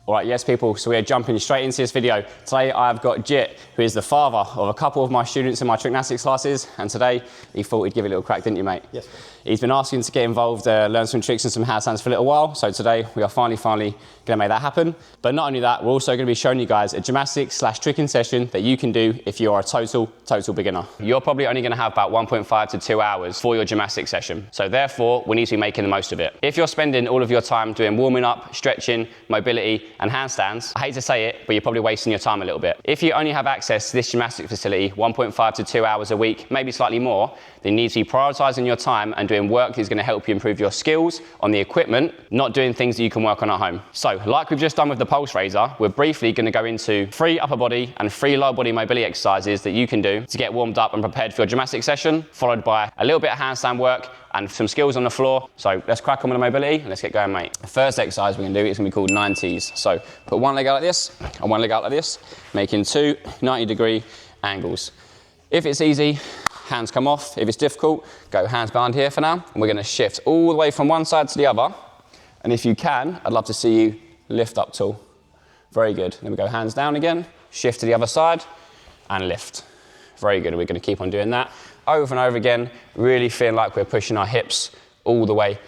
All right, yes people, so we are jumping straight into this video. Today I've got Jit, who is the father of a couple of my students in my tricknastics classes, and today he thought he'd give it a little crack, didn't you, mate? Yes. He's been asking to get involved, learn some tricks and some handstands for a little while, so today we are finally gonna make that happen. But not only that, we're also gonna be showing you guys a gymnastics/tricking session that you can do if you are a total beginner. You're probably only gonna have about 1.5 to 2 hours for your gymnastics session, so therefore we need to be making the most of it. If you're spending all of your time doing warming up, stretching, mobility, and handstands, I hate to say it, but you're probably wasting your time a little bit. If you only have access to this gymnastics facility 1.5 to 2 hours a week, maybe slightly more, then you need to be prioritizing your time and doing work that is going to help you improve your skills on the equipment, not doing things that you can work on at home. So, like we've just done with the pulse raiser, we're briefly going to go into 3 upper body and 3 lower body mobility exercises that you can do to get warmed up and prepared for your gymnastics session, followed by a little bit of handstand work and some skills on the floor. So let's crack on with the mobility and let's get going, mate. The first exercise we're gonna do is gonna be called 90s. So put one leg out like this and one leg out like this, making 2 90-degree angles. If it's easy, hands come off. If it's difficult, go hands behind here for now. And we're gonna shift all the way from one side to the other. And if you can, I'd love to see you lift up tall. Very good. Then we go hands down again, shift to the other side and lift. Very good, we're gonna keep on doing that over and over again, really feeling like we're pushing our hips all the way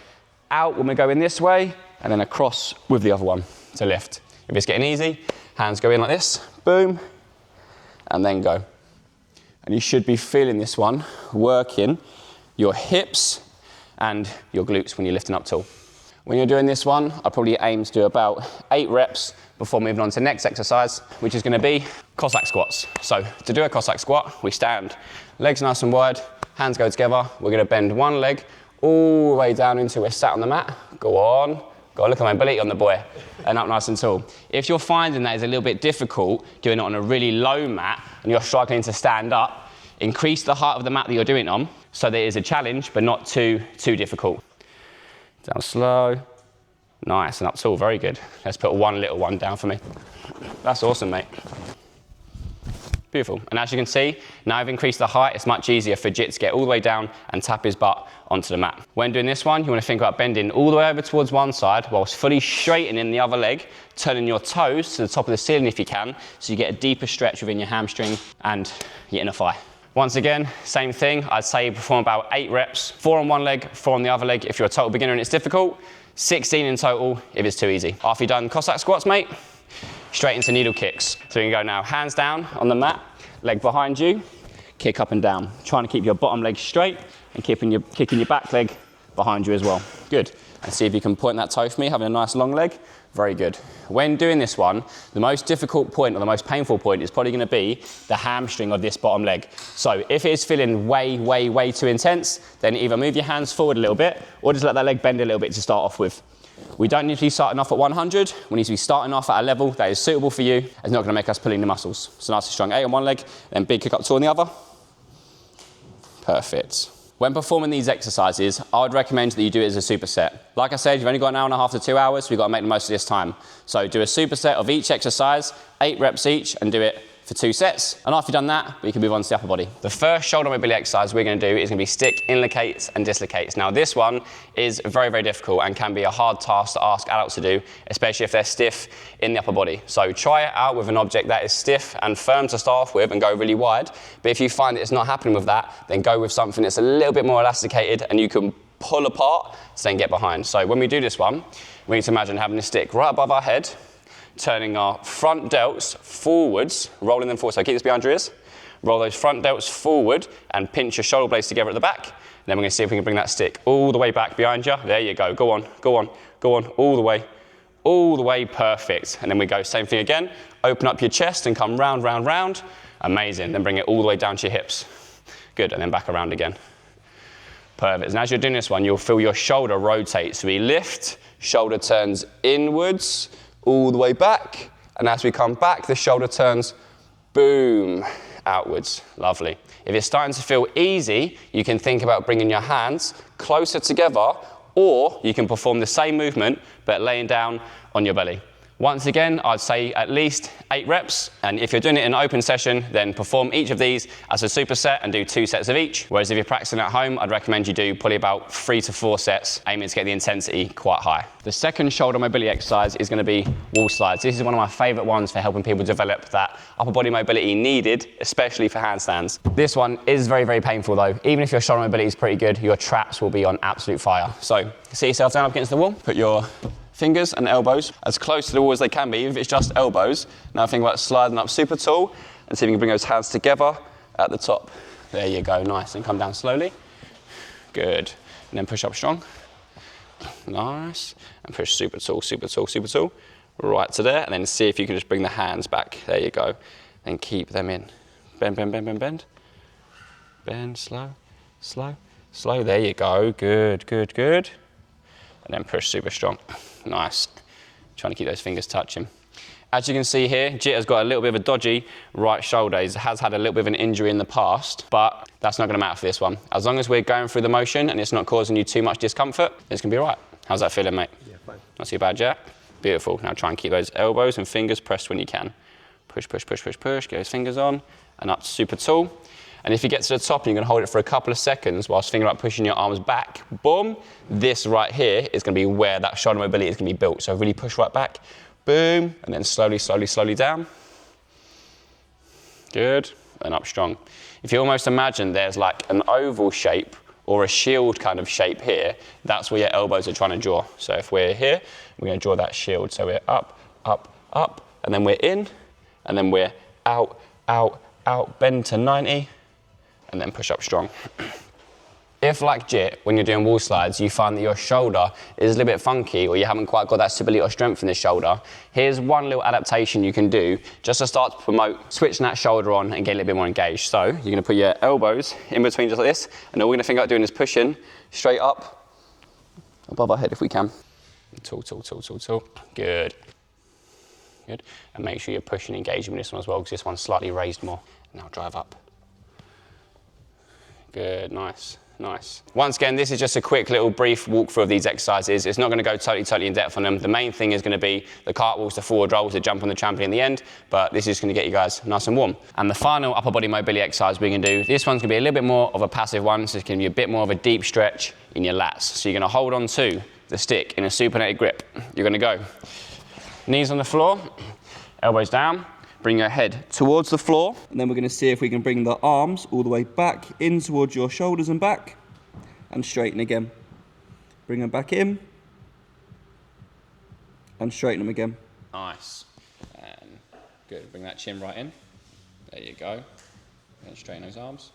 out when we go in this way, and then across with the other one to lift. If it's getting easy, hands go in like this, boom, and then go. And you should be feeling this one, working your hips and your glutes when you're lifting up tall. When you're doing this one, I probably aim to do about 8 reps before moving on to the next exercise, which is gonna be Cossack squats. So to do a Cossack squat, we stand, legs nice and wide, hands go together. We're gonna bend one leg all the way down until we're sat on the mat. Go on, gotta look at my mobility on the boy, and up nice and tall. If you're finding that is a little bit difficult doing it on a really low mat and you're struggling to stand up, increase the height of the mat that you're doing it on so that it is a challenge, but not too difficult. Down slow, nice, and up tall, very good. Let's put one little one down for me. That's awesome, mate. Beautiful, and as you can see, now I've increased the height, it's much easier for Jit to get all the way down and tap his butt onto the mat. When doing this one, you want to think about bending all the way over towards one side whilst fully straightening the other leg, turning your toes to the top of the ceiling if you can, so you get a deeper stretch within your hamstring and your inner thigh. Once again, same thing, I'd say perform about 8 reps, 4 on one leg, 4 on the other leg if you're a total beginner and it's difficult, 16 in total if it's too easy. After you've done Cossack squats, mate, straight into needle kicks. So you can go now, hands down on the mat, leg behind you, kick up and down. Trying to keep your bottom leg straight and kicking your back leg behind you as well. Good. And see if you can point that toe for me, having a nice long leg. Very good. When doing this one, the most difficult point or the most painful point is probably going to be the hamstring of this bottom leg. So if it is feeling way too intense, then either move your hands forward a little bit or just let that leg bend a little bit to start off with. We don't need to be starting off at 100. We need to be starting off at a level that is suitable for you. It's not going to make us pulling the muscles. So nice and strong 8 on one leg, then big kick up tall on the other. Perfect. When performing these exercises, I would recommend that you do it as a superset. Like I said, you've only got an hour and a half to 2 hours, we've got to make the most of this time. So do a superset of each exercise, 8 reps each, and do it for 2 sets. And after you've done that, we can move on to the upper body. The first shoulder mobility exercise we're going to do is going to be stick inlocates and dislocates. Now this one is very difficult and can be a hard task to ask adults to do, especially if they're stiff in the upper body. So try it out with an object that is stiff and firm to start off with and go really wide. But if you find it's not happening with that, then go with something that's a little bit more elasticated and you can pull apart to then get behind. So when we do this one, we need to imagine having a stick right above our head, turning our front delts forwards, rolling them forward. So keep this behind your ears. Roll those front delts forward and pinch your shoulder blades together at the back. Then we're going to see if we can bring that stick all the way back behind you. There you go. Go on, all the way, perfect. And then we go, same thing again. Open up your chest and come round. Amazing. Then bring it all the way down to your hips. Good, and then back around again. Perfect. And as you're doing this one, you'll feel your shoulder rotate. So we lift, shoulder turns inwards, all the way back, and as we come back, the shoulder turns, boom, outwards. Lovely. If it's starting to feel easy, you can think about bringing your hands closer together, or you can perform the same movement, but laying down on your belly. Once again, I'd say at least 8 reps. And if you're doing it in an open session, then perform each of these as a superset and do 2 sets of each. Whereas if you're practicing at home, I'd recommend you do probably about 3 to 4 sets, aiming to get the intensity quite high. The second shoulder mobility exercise is going to be wall slides. This is one of my favorite ones for helping people develop that upper body mobility needed, especially for handstands. This one is very, very painful though. Even if your shoulder mobility is pretty good, your traps will be on absolute fire. So sit yourself down up against the wall, put your fingers and elbows as close to the wall as they can be, even if it's just elbows. Now think about sliding up super tall and see if you can bring those hands together at the top. There you go, nice. And come down slowly. Good. And then push up strong. Nice. And push super tall, super tall, super tall. Right to there. And then see if you can just bring the hands back. There you go. Then keep them in. Bend, bend, bend, bend, bend. Bend, slow, slow, slow. There you go. Good, good, good. And then push super strong. Nice. Trying to keep those fingers touching. As you can see here, Jit has got a little bit of a dodgy right shoulder. He has had a little bit of an injury in the past, but that's not going to matter for this one. As long as we're going through the motion and it's not causing you too much discomfort, it's going to be all right. How's that feeling, mate? Yeah, fine. Not too bad, Jet? Beautiful. Now try and keep those elbows and fingers pressed when you can. Push, push, push, push, push. Get those fingers on and up super tall. And if you get to the top and you're going to hold it for a couple of seconds whilst thinking about pushing your arms back, boom, this right here is going to be where that shoulder mobility is going to be built. So really push right back, boom, and then slowly, slowly, slowly down. Good, and up strong. If you almost imagine there's like an oval shape or a shield kind of shape here, that's where your elbows are trying to draw. So if we're here, we're going to draw that shield. So we're up, up, up, and then we're in, and then we're out, out, out, bend to 90, and then push up strong. If, like Jit, when you're doing wall slides, you find that your shoulder is a little bit funky or you haven't quite got that stability or strength in the shoulder, here's one little adaptation you can do just to start to promote switching that shoulder on and get a little bit more engaged. So you're going to put your elbows in between just like this, and all we're going to think about doing is pushing straight up above our head if we can. Tall, tall, tall, tall, tall. Good. Good. And make sure you're pushing and engaging with this one as well, because this one's slightly raised more. Now drive up. Good, nice, nice. Once again, this is just a quick little brief walkthrough of these exercises. It's not going to go totally in depth on them. The main thing is going to be the cartwheels, the forward rolls, the jump on the trampoline in the end, but this is going to get you guys nice and warm. And the final upper body mobility exercise we're going to do, this one's going to be a little bit more of a passive one, so it's going to be a bit more of a deep stretch in your lats. So you're going to hold on to the stick in a supinated grip. You're going to go knees on the floor, elbows down, bring your head towards the floor, and then we're going to see if we can bring the arms all the way back in towards your shoulders and back, and straighten again. Bring them back in, and straighten them again. Nice. And good. Bring that chin right in. There you go. And straighten those arms.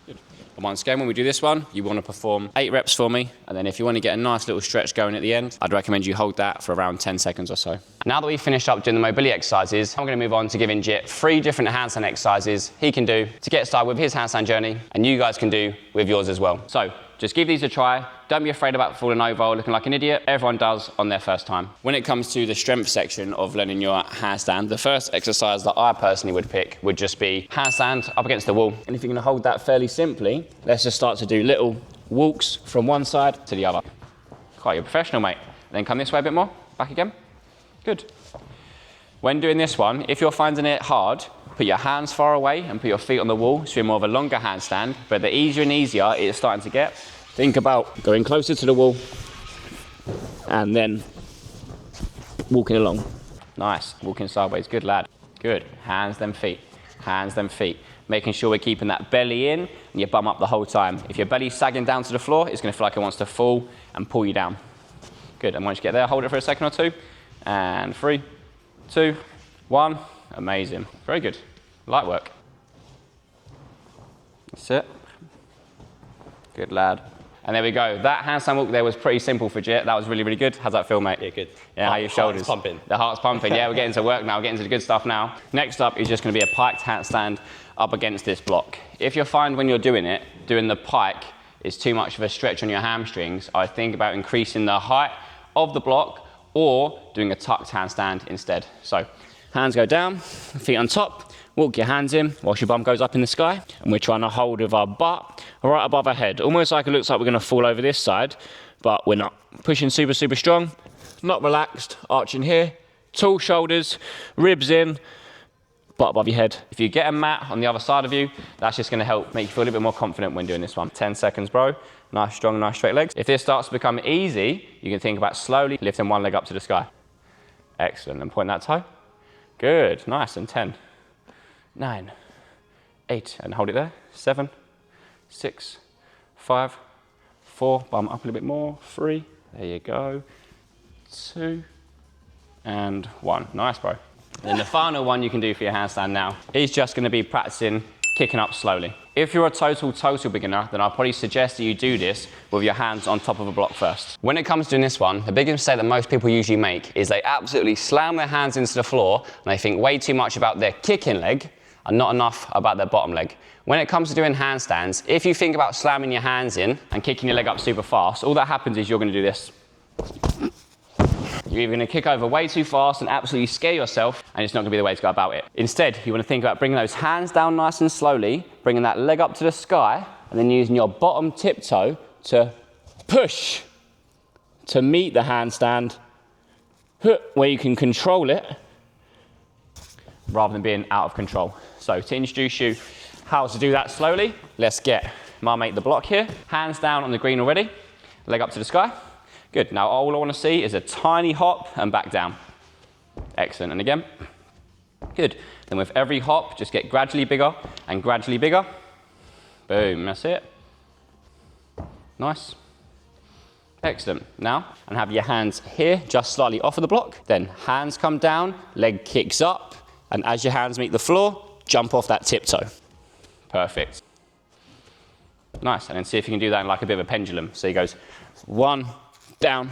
Good. And once again, when we do this one, you want to perform 8 reps for me, and then if you want to get a nice little stretch going at the end, I'd recommend you hold that for around 10 seconds or so. Now that we've finished up doing the mobility exercises, I'm going to move on to giving Jit 3 different handstand exercises he can do to get started with his handstand journey, and you guys can do with yours as well. So just give these a try. Don't be afraid about falling over or looking like an idiot. Everyone does on their first time. When it comes to the strength section of learning your handstand, the first exercise that I personally would pick would just be handstand up against the wall. And if you're going to hold that fairly simply, let's just start to do little walks from one side to the other. Quite a professional, mate. Then come this way a bit more. Back again. Good. When doing this one, if you're finding it hard, put your hands far away and put your feet on the wall, so you're more of a longer handstand. But the easier and easier it's starting to get, think about going closer to the wall and then walking along. Nice, walking sideways, good lad. Good, hands then feet, hands then feet. Making sure we're keeping that belly in and your bum up the whole time. If your belly's sagging down to the floor, it's gonna feel like it wants to fall and pull you down. Good, and once you get there, hold it for a second or two. And 3, 2, 1, amazing. Very good, light work. That's it. Good lad. And there we go. That handstand walk there was pretty simple for Jit. That was really, really good. How's that feel, mate? Yeah, good. Yeah, how are your shoulders? The heart's pumping. The heart's pumping. Yeah, we're getting to work now. We're getting to the good stuff now. Next up is just going to be a piked handstand up against this block. If you find when you're doing it, doing the pike is too much of a stretch on your hamstrings, I think about increasing the height of the block or doing a tucked handstand instead. So hands go down, feet on top. Walk your hands in whilst your bum goes up in the sky, and we're trying to hold with our butt right above our head. Almost like it looks like we're going to fall over this side, but we're not. Pushing super, super strong, not relaxed, arching here, tall shoulders, ribs in, butt above your head. If you get a mat on the other side of you, that's just gonna help make you feel a little bit more confident when doing this one. 10 seconds, bro. Nice, strong, nice straight legs. If this starts to become easy, you can think about slowly lifting one leg up to the sky. Excellent, and point that toe. Good, nice, and 10, 9, 8, and hold it there. 7, 6, 5, 4, bum up a little bit more, 3, there you go, 2, and 1. Nice, bro. Then the final one you can do for your handstand now is just gonna be practicing kicking up slowly. If you're a total beginner, then I'll probably suggest that you do this with your hands on top of a block first. When it comes to doing this one, the biggest mistake that most people usually make is they absolutely slam their hands into the floor and they think way too much about their kicking leg and not enough about their bottom leg. When it comes to doing handstands, if you think about slamming your hands in and kicking your leg up super fast, all that happens is you're gonna do this. You're either gonna kick over way too fast and absolutely scare yourself, and it's not gonna be the way to go about it. Instead, you wanna think about bringing those hands down nice and slowly, bringing that leg up to the sky, and then using your bottom tiptoe to push to meet the handstand, where you can control it, rather than being out of control. So to introduce you how to do that slowly, let's get my mate the block here. Hands down on the green already, leg up to the sky. Good, now all I want to see is a tiny hop and back down. Excellent, and again. Good, then with every hop, just get gradually bigger and gradually bigger. Boom, that's it. Nice. Excellent, now, and have your hands here, just slightly off of the block. Then hands come down, leg kicks up, and as your hands meet the floor, jump off that tiptoe. Perfect. Nice, and then see if you can do that in like a bit of a pendulum. So he goes 1, down,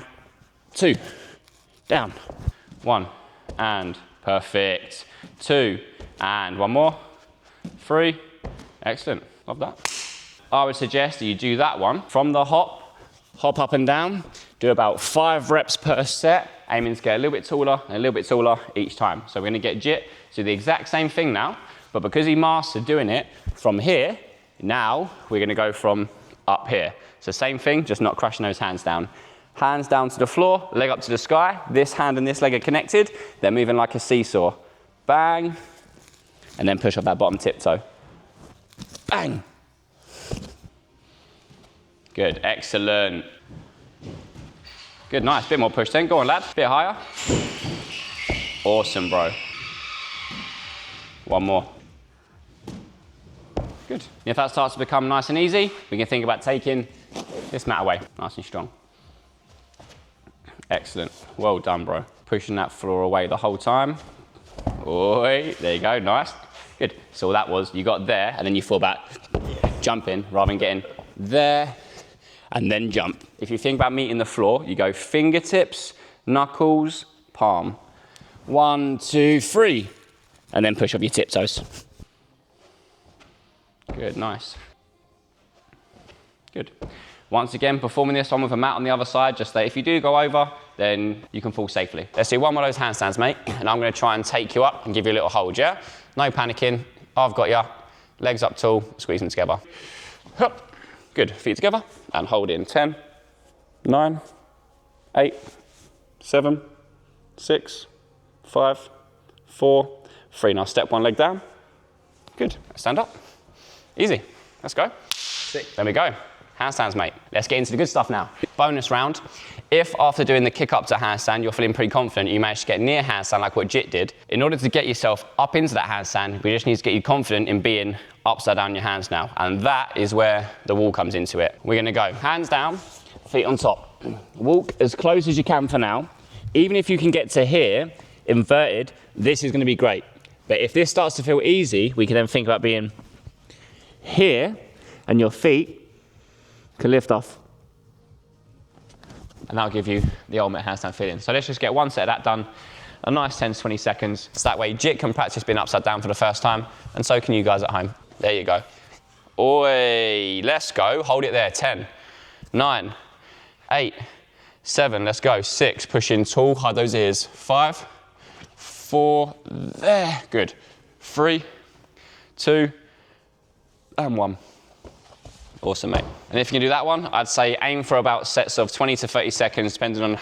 2, down, 1, and perfect. 2, and 1 more, 3, excellent, love that. I would suggest that you do that one from the hop up and down, do about 5 reps per set, aiming to get a little bit taller and a little bit taller each time. So we're gonna get Jit to do the exact same thing now, but because he mastered doing it from here, now we're gonna go from up here. So same thing, just not crushing those hands down. Hands down to the floor, leg up to the sky. This hand and this leg are connected. They're moving like a seesaw. Bang, and then push up that bottom tiptoe. Bang. Good, excellent. Good, nice, bit more push then. Go on, lad, bit higher. Awesome, bro. 1 more. Good. If that starts to become nice and easy, we can think about taking this mat away, nice and strong. Excellent, well done, bro. Pushing that floor away the whole time. Oi, there you go, nice. Good, so all that was, you got there, and then you fall back, jumping, rather than getting there, and then jump. If you think about meeting the floor, you go fingertips, knuckles, palm. 1, 2, 3, and then push up your tiptoes. Good, nice. Good. Once again, performing this one with a mat on the other side, just that if you do go over, then you can fall safely. Let's do one more of those handstands, mate, and I'm gonna try and take you up and give you a little hold, yeah? No panicking, I've got you. Legs up tall, squeeze them together. Hup. Good, feet together, and hold in. 10, 9, 8, 7, 6, 5, 4, 3. Now step one leg down. Good, stand up. Easy, let's go. 6. There we go. Handstands, mate. Let's get into the good stuff now. Bonus round. If after doing the kick up to handstand, you're feeling pretty confident, you managed to get near handstand like what Jit did, in order to get yourself up into that handstand, we just need to get you confident in being upside down your hands now. And that is where the wall comes into it. We're gonna go hands down, feet on top. Walk as close as you can for now. Even if you can get to here, inverted, this is gonna be great. But if this starts to feel easy, we can then think about being here, and your feet can lift off. And that'll give you the ultimate handstand feeling. So let's just get one set of that done, a nice 10 to 20 seconds. So that way Jit can practice being upside down for the first time, and so can you guys at home. There you go. Oi, let's go, hold it there. 10, 9, 8, 7, let's go. 6, push in tall, hide those ears. 5, 4, there, good. 3, 2, and 1. Awesome, mate. And if you can do that one, I'd say aim for about sets of 20 to 30 seconds, depending on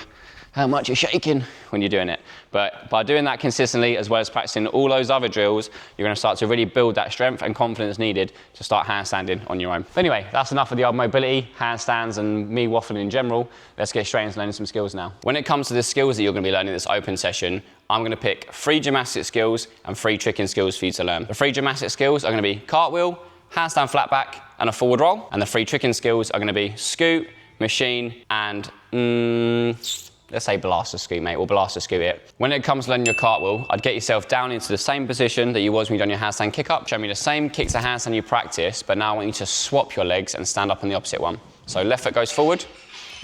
how much you're shaking when you're doing it. But by doing that consistently, as well as practicing all those other drills, you're gonna start to really build that strength and confidence needed to start handstanding on your own. But anyway, that's enough of the old mobility, handstands, and me waffling in general. Let's get straight into learning some skills now. When it comes to the skills that you're gonna be learning in this open session, I'm gonna pick 3 gymnastic skills and 3 tricking skills for you to learn. The 3 gymnastic skills are gonna be cartwheel, handstand flat back, and a forward roll. And the 3 tricking skills are gonna be scoot, machine, and let's say blaster scoot, mate. We'll blaster scoot it. When it comes to learning your cartwheel, I'd get yourself down into the same position that you was when you done your handstand kick up. Show me the same kicks to handstand you practice, but now I want you to swap your legs and stand up on the opposite one. So left foot goes forward,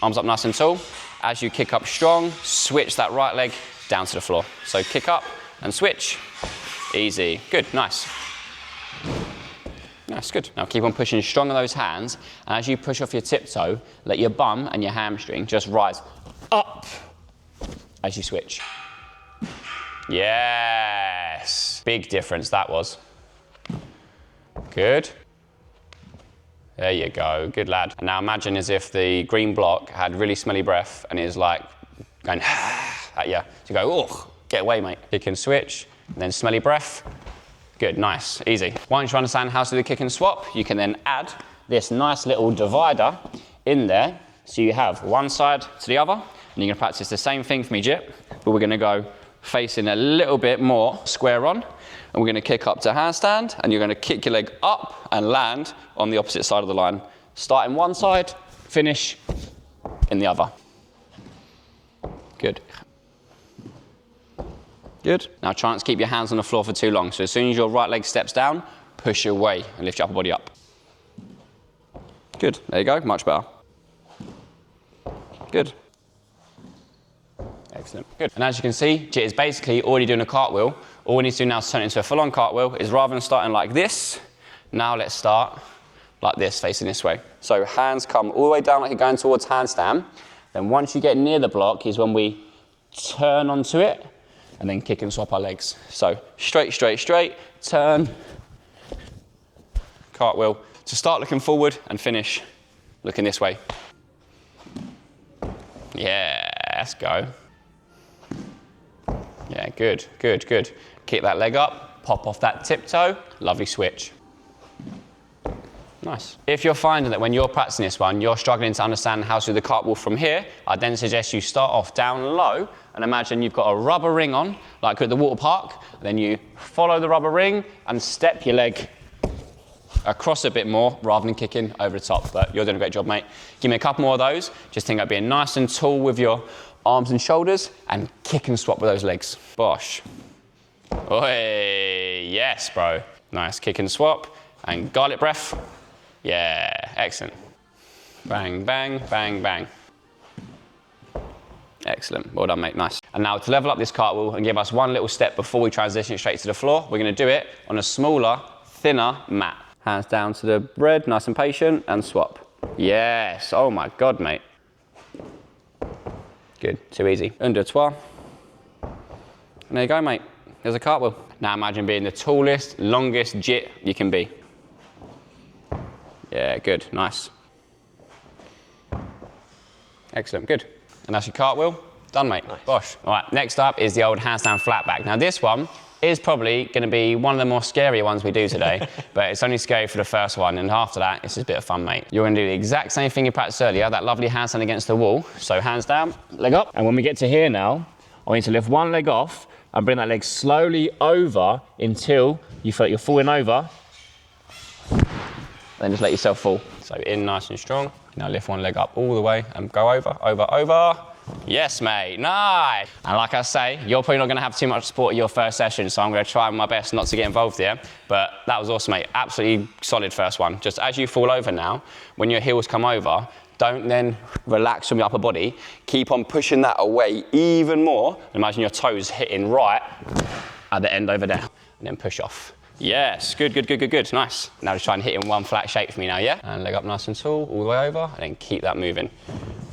arms up nice and tall. As you kick up strong, switch that right leg down to the floor. So kick up and switch. Easy. Good, nice. That's good. Now keep on pushing strong on those hands, and as you push off your tiptoe, let your bum and your hamstring just rise up as you switch. Yes. Big difference that was. Good. There you go. Good lad. And now imagine as if the green block had really smelly breath and is like going at you. So you go, ugh, get away, mate. You can switch, and then smelly breath. Good, nice, easy. Once you understand how to do the kick and swap, you can then add this nice little divider in there. So you have one side to the other, and you're gonna practice the same thing for me, Jit, but we're gonna go facing a little bit more square on, and we're gonna kick up to handstand, and you're gonna kick your leg up and land on the opposite side of the line. Start in one side, finish in the other. Good. Good. Now try not to keep your hands on the floor for too long. So as soon as your right leg steps down, push away and lift your upper body up. Good. There you go. Much better. Good. Excellent. Good. And as you can see, Jit is basically already doing a cartwheel. All we need to do now to turn it into a full-on cartwheel is rather than starting like this, now let's start like this, facing this way. So hands come all the way down like you're going towards handstand. Then once you get near the block is when we turn onto it, and then kick and swap our legs. So straight, straight, straight, turn, cartwheel. So start looking forward and finish looking this way. Yeah, let's go. Yeah, good, good, good. Kick that leg up, pop off that tiptoe, lovely switch. Nice. If you're finding that when you're practicing this one, you're struggling to understand how to do the cartwheel from here, I'd then suggest you start off down low and imagine you've got a rubber ring on, like at the water park, then you follow the rubber ring and step your leg across a bit more rather than kicking over the top. But you're doing a great job, mate. Give me a couple more of those. Just think about being nice and tall with your arms and shoulders and kick and swap with those legs. Bosh. Oi, yes, bro. Nice, kick and swap and garlic breath. Yeah, excellent. Bang, bang, bang, bang. Excellent, well done, mate, nice. And now to level up this cartwheel and give us one little step before we transition straight to the floor, we're gonna do it on a smaller, thinner mat. Hands down to the bread, nice and patient, and swap. Yes, oh my God, mate. Good, too easy. Un, deux, trois. And there you go, mate. There's a cartwheel. Now imagine being the tallest, longest Jit you can be. Yeah, good, nice. Excellent, good. And that's your cartwheel. Done, mate. Nice. Bosh. All right, next up is the old handstand flat back. Now this one is probably gonna be one of the more scary ones we do today, but it's only scary for the first one, and after that, it's just a bit of fun, mate. You're gonna do the exact same thing you practiced earlier, that lovely handstand against the wall. So hands down, leg up. And when we get to here now, I want you to lift one leg off and bring that leg slowly over until you feel like you're falling over. Then just let yourself fall. So in nice and strong. Now lift one leg up all the way and go over, over, over. Yes, mate, nice. And like I say, you're probably not gonna have too much support at your first session, so I'm gonna try my best not to get involved here. But that was awesome, mate. Absolutely solid first one. Just as you fall over now, when your heels come over, don't then relax from your upper body. Keep on pushing that away even more. Imagine your toes hitting right at the end over there, and then push off. Yes, good, good, good, good, good, nice. Now just try and hit in one flat shape for me now, yeah? And leg up nice and tall, all the way over, and then keep that moving.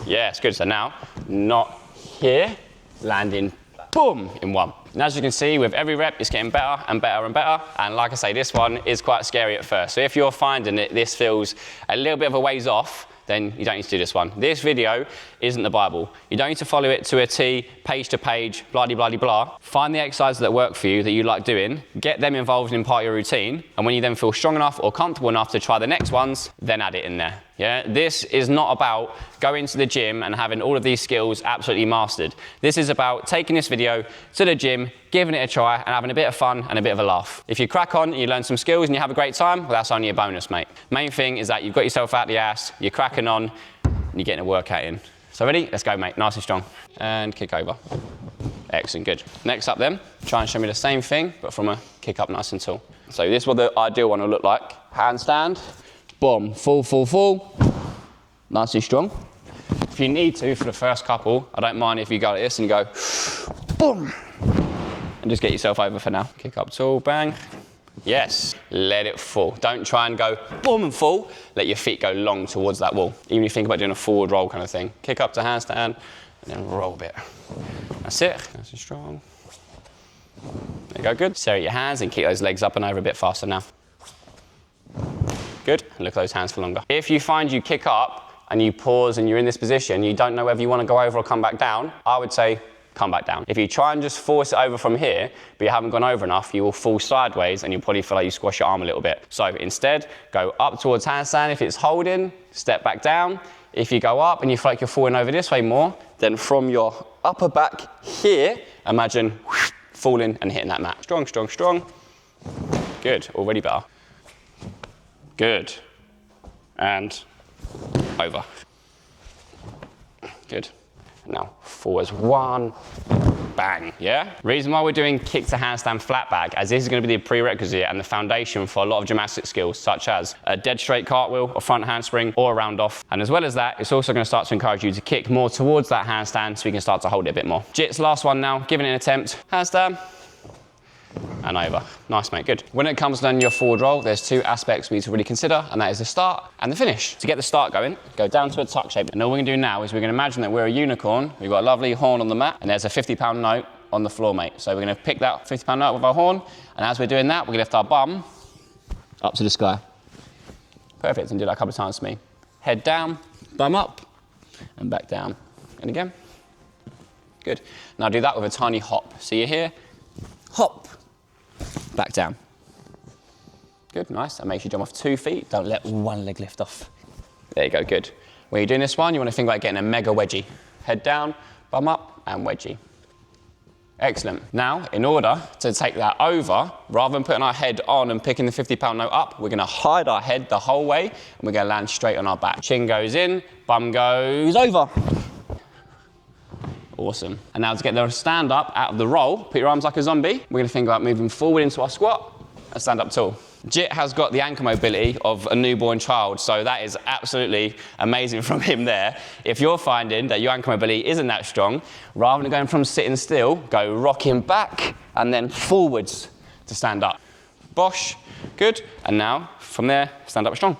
Yes, good, so now, not here, landing, boom, in one. And as you can see, with every rep, it's getting better and better and better. And like I say, this one is quite scary at first. So if you're finding that this feels a little bit of a ways off, then you don't need to do this one. This video isn't the Bible. You don't need to follow it to a T, page to page, blah, blah, blah, blah. Find the exercises that work for you, that you like doing, get them involved in part of your routine, and when you then feel strong enough or comfortable enough to try the next ones, then add it in there. Yeah, this is not about going to the gym and having all of these skills absolutely mastered. This is about taking this video to the gym, giving it a try, and having a bit of fun and a bit of a laugh. If you crack on and you learn some skills and you have a great time, well, that's only a bonus, mate. Main thing is that you've got yourself out the ass, you're cracking on, and you're getting a workout in. So ready? Let's go, mate. Nice and strong. And kick over. Excellent, good. Next up then, try and show me the same thing, but from a kick up nice and tall. So this is what the ideal one will look like. Handstand, boom, full. Nice and strong. If you need to, for the first couple, I don't mind if you go like this and go, boom, and just get yourself over for now. Kick up tall, bang. Yes, let it fall. Don't try and go boom and fall. Let your feet go long towards that wall. Even if you think about doing a forward roll kind of thing. Kick up to handstand and then roll a bit. That's it, nice and strong. There you go, good. Separate your hands and keep those legs up and over a bit faster now. Good, and look at those hands for longer. If you find you kick up and you pause and you're in this position, you don't know whether you want to go over or come back down, I would say come back down. If you try and just force it over from here, but you haven't gone over enough, you will fall sideways and you'll probably feel like you squash your arm a little bit. So instead, go up towards handstand. If it's holding, step back down. If you go up and you feel like you're falling over this way more, then from your upper back here, imagine falling and hitting that mat. Strong, strong, strong. Good, already better. Good. And over. Good. Now, forwards, one, bang, yeah? Reason why we're doing kick to handstand flat back, as this is gonna be the prerequisite and the foundation for a lot of gymnastic skills, such as a dead straight cartwheel, a front handspring, or a round off. And as well as that, it's also gonna start to encourage you to kick more towards that handstand so we can start to hold it a bit more. Jits, last one now, giving it an attempt. Handstand. And over. Nice, mate, good. When it comes to learning your forward roll, there's two aspects we need to really consider, and that is the start and the finish. To get the start going, go down to a tuck shape. And all we're gonna do now is we're gonna imagine that we're a unicorn. We've got a lovely horn on the mat, and there's a 50-pound note on the floor, mate. So we're gonna pick that 50-pound note with our horn, and as we're doing that, we're gonna lift our bum up to the sky. Perfect, and do that a couple of times for me. Head down, bum up, and back down. And again. Good. Now do that with a tiny hop. So you're here, hop, back down. Good, nice. That makes you jump off 2 feet. Don't let one leg lift off. There you go, good. When you're doing this one, you want to think about getting a mega wedgie. Head down, bum up, and wedgie. Excellent. Now, in order to take that over, rather than putting our head on and picking the 50-pound note up, we're going to hide our head the whole way, and we're going to land straight on our back. Chin goes in, bum goes over. Awesome. And now to get the stand up out of the roll, put your arms like a zombie. We're gonna think about moving forward into our squat and stand up tall. Jit has got the ankle mobility of a newborn child, so that is absolutely amazing from him there. If you're finding that your ankle mobility isn't that strong, rather than going from sitting still, go rocking back and then forwards to stand up. Bosh, good. And now, from there, stand up strong.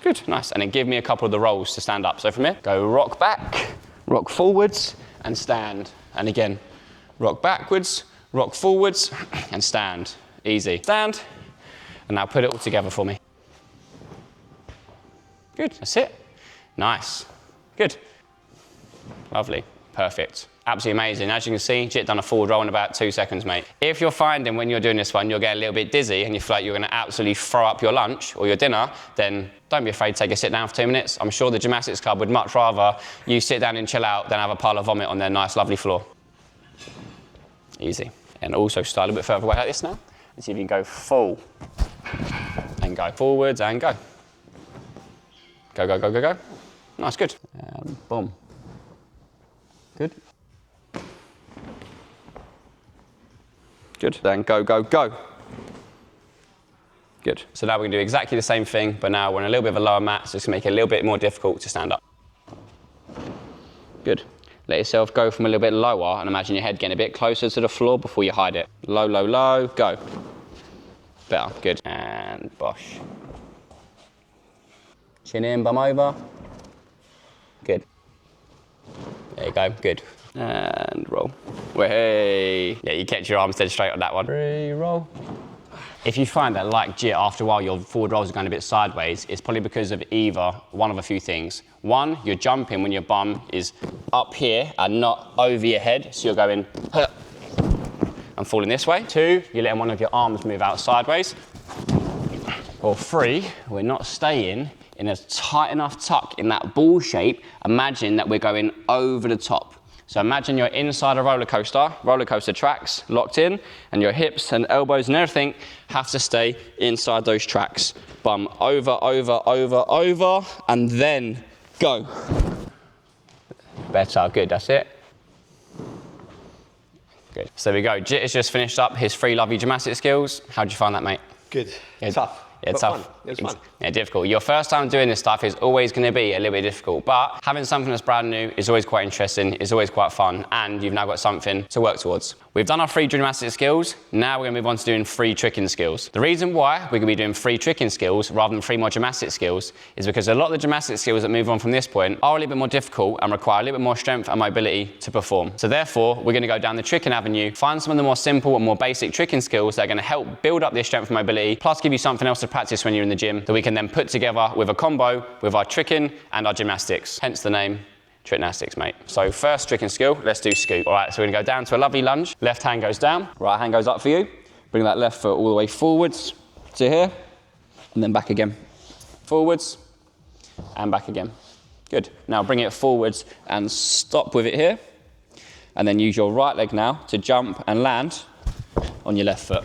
Good, nice. And then give me a couple of the rolls to stand up. So from here, go rock back, rock forwards, and stand. And again, rock backwards, rock forwards, and stand. Easy. Stand, and now put it all together for me. Good, that's it. Nice, good. Lovely, perfect. Absolutely amazing. As you can see, Jit done a forward roll in about 2 seconds, mate. If you're finding when you're doing this one, you're getting a little bit dizzy and you feel like you're gonna absolutely throw up your lunch or your dinner, then don't be afraid to take a sit down for 2 minutes. I'm sure the Gymnastics Club would much rather you sit down and chill out than have a pile of vomit on their nice, lovely floor. Easy. And also start a little bit further away like this now. And see if you can go full and go forwards and go. Go, go, go, go, go. Nice, good. And boom. Good. Good. Then go, go, go. Good. So now we're going to do exactly the same thing, but now we're on a little bit of a lower mat, so it's going to make it a little bit more difficult to stand up. Good. Let yourself go from a little bit lower and imagine your head getting a bit closer to the floor before you hide it. Low, low, low, go. Better, good. And bosh. Chin in, bum over. Good. There you go, good. And roll. Way. Yeah, you kept your arms dead straight on that one. 3, roll. If you find that, like Jit, after a while your forward rolls are going a bit sideways, it's probably because of either one of a few things. One, you're jumping when your bum is up here and not over your head, so you're going and falling this way. Two, you're letting one of your arms move out sideways. Or three, we're not staying in a tight enough tuck in that ball shape. Imagine that we're going over the top. So imagine you're inside a roller coaster tracks locked in, and your hips and elbows and everything have to stay inside those tracks. Bum over, over, over, over, and then go. Better, good, that's it. Good. So there we go. Jit has just finished up his free lovely gymnastics skills. How'd you find that, mate? Good. Yeah, Tough. Yeah, but tough. Fun. It was fun. Yeah, difficult. Your first time doing this stuff is always going to be a little bit difficult, but having something that's brand new is always quite interesting, is always quite fun, and you've now got something to work towards. We've done our free gymnastic skills. Now we're going to move on to doing free tricking skills. The reason why we're going to be doing free tricking skills rather than free more gymnastic skills is because a lot of the gymnastic skills that move on from this point are a little bit more difficult and require a little bit more strength and mobility to perform. So therefore, we're going to go down the tricking avenue, find some of the more simple and more basic tricking skills that are going to help build up this strength and mobility, plus give you something else to practice when you're in the gym that we can then put together with a combo with our tricking and our gymnastics. Hence the name Tricknastics, mate. So first tricking skill, let's do scoop. All right, so we're gonna go down to a lovely lunge. Left hand goes down, right hand goes up for you. Bring that left foot all the way forwards to here, and then back again. Forwards, and back again. Good. Now bring it forwards and stop with it here. And then use your right leg now to jump and land on your left foot.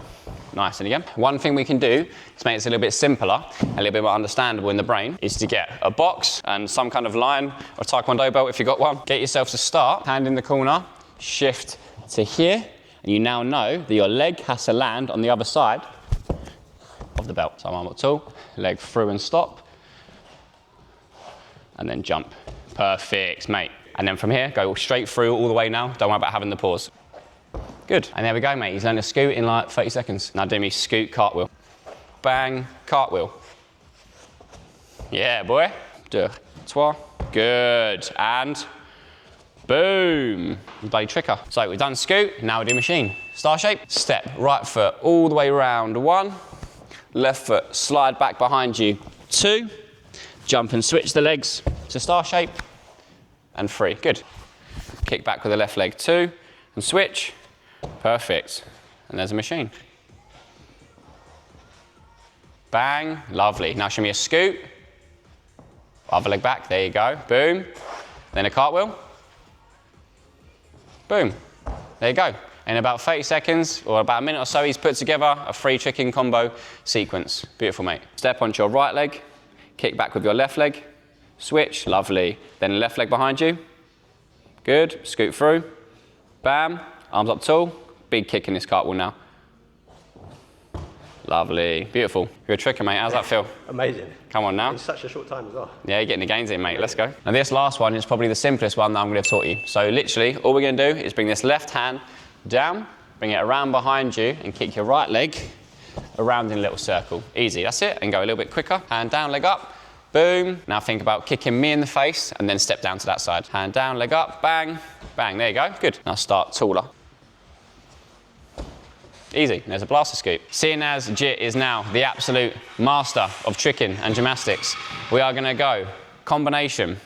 Nice, and again. One thing we can do to make this a little bit simpler, a little bit more understandable in the brain, is to get a box and some kind of line or taekwondo belt if you've got one. Get yourself to start, hand in the corner, shift to here, and you now know that your leg has to land on the other side of the belt. So arm up tall, leg through and stop, and then jump. Perfect, mate. And then from here, go straight through all the way now. Don't worry about having the pause. Good, and there we go, mate. He's learned to scoot in like 30 seconds. Now do me scoot, cartwheel. Bang, cartwheel. Yeah, boy. 2, 3. Good, and boom. Bloody tricker. So we've done scoot, now we do machine. Star shape, step, right foot all the way round, 1. Left foot, slide back behind you, 2. Jump and switch the legs to star shape, and 3. Good. Kick back with the left leg, 2, and switch. Perfect. And there's a machine. Bang. Lovely. Now show me a scoot. Other leg back. There you go. Boom. Then a cartwheel. Boom. There you go. In about 30 seconds, or about a minute or so, he's put together a free tricking combo sequence. Beautiful, mate. Step onto your right leg. Kick back with your left leg. Switch. Lovely. Then left leg behind you. Good. Scoot through. Bam. Arms up tall, big kick in this cartwheel now. Lovely, beautiful. You're a tricker, mate. How's that feel? Amazing. Come on now. In such a short time as well. Yeah, you're getting the gains in, mate. Let's go. Now this last one is probably the simplest one that I'm going to have taught you. So literally, all we're going to do is bring this left hand down, bring it around behind you, and kick your right leg around in a little circle. Easy, that's it. And go a little bit quicker. Hand down, leg up. Boom. Now think about kicking me in the face, and then step down to that side. Hand down, leg up. Bang. Bang. There you go. Good. Now start taller. Easy, there's a blaster scoop. Seeing as Jit is now the absolute master of tricking and gymnastics, we are gonna go combination,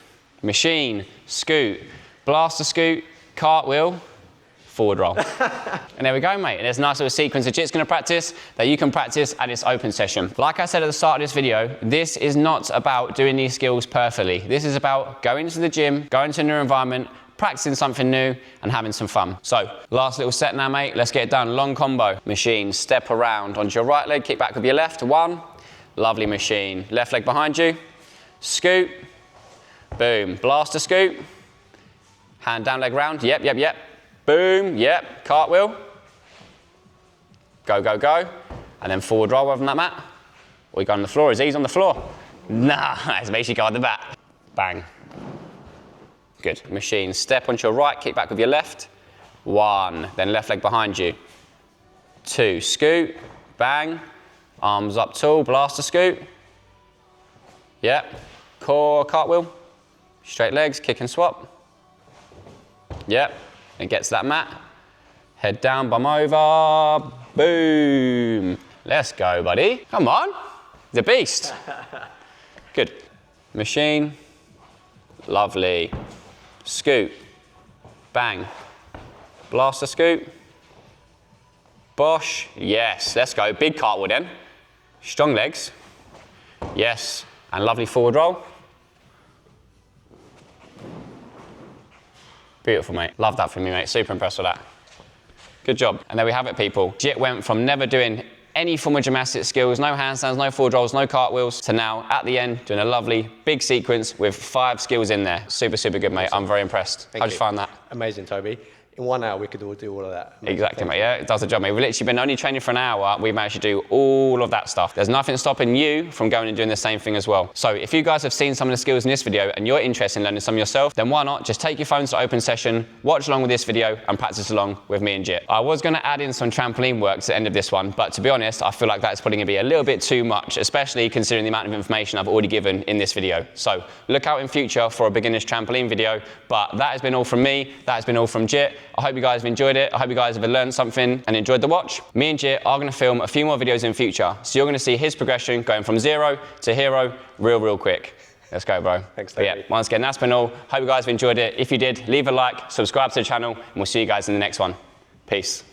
machine, scoot, blaster scoot, cartwheel, forward roll. And there we go, mate. And there's a nice little sequence that Jit's gonna practice that you can practice at this open session. Like I said at the start of this video, this is not about doing these skills perfectly. This is about going to the gym, going to a new environment, practicing something new and having some fun. So last little set now, mate. Let's get it done. Long combo. Machine, step around onto your right leg, kick back with your left. 1. Lovely machine. Left leg behind you. Scoot. Boom. Blaster scoot. Hand down, leg round. Yep, yep, yep. Boom. Yep. Cartwheel. Go, go, go. And then forward roll over on that mat. Or you go on the floor. Is ease on the floor? Nice. Make sure you go on the back. Bang. Good. Machine. Step onto your right, kick back with your left. 1. Then left leg behind you. 2. Scoot. Bang. Arms up tall. Blaster scoot. Yep. Core cartwheel. Straight legs. Kick and swap. Yep. And get to that mat. Head down, bum over. Boom. Let's go, buddy. Come on. The beast. Good. Machine. Lovely. Scoot. Bang. Blaster scoot. Bosh. Yes, let's go. Big cartwheel then. Strong legs. Yes. And lovely forward roll. Beautiful, mate. Love that from you, mate. Super impressed with that. Good job. And there we have it, people. Jit went from never doing any form of gymnastic skills, no handstands, no forward rolls, no cartwheels, to now, at the end, doing a lovely big sequence with 5 skills in there. Super, super good, mate. I'm very impressed. How'd you find that? Amazing, Toby. In 1 hour, we could all do all of that. Amazing. Exactly, mate. Yeah, it does the job, mate. We've literally been only training for an hour. We've managed to do all of that stuff. There's nothing stopping you from going and doing the same thing as well. So if you guys have seen some of the skills in this video and you're interested in learning some yourself, then why not just take your phones to open session, watch along with this video and practice along with me and Jit. I was going to add in some trampoline work to the end of this one, but to be honest, I feel like that's probably going to be a little bit too much, especially considering the amount of information I've already given in this video. So look out in future for a beginner's trampoline video, but that has been all from me. That has been all from Jit. I hope you guys have enjoyed it. I hope you guys have learned something and enjoyed the watch. Me and Jit are going to film a few more videos in future, so you're going to see his progression going from 0 to hero real quick. Let's go, bro. Thanks, Toby. Yeah, once again, that's been all. Hope you guys have enjoyed it. If you did, leave a like, subscribe to the channel, and we'll see you guys in the next one. Peace.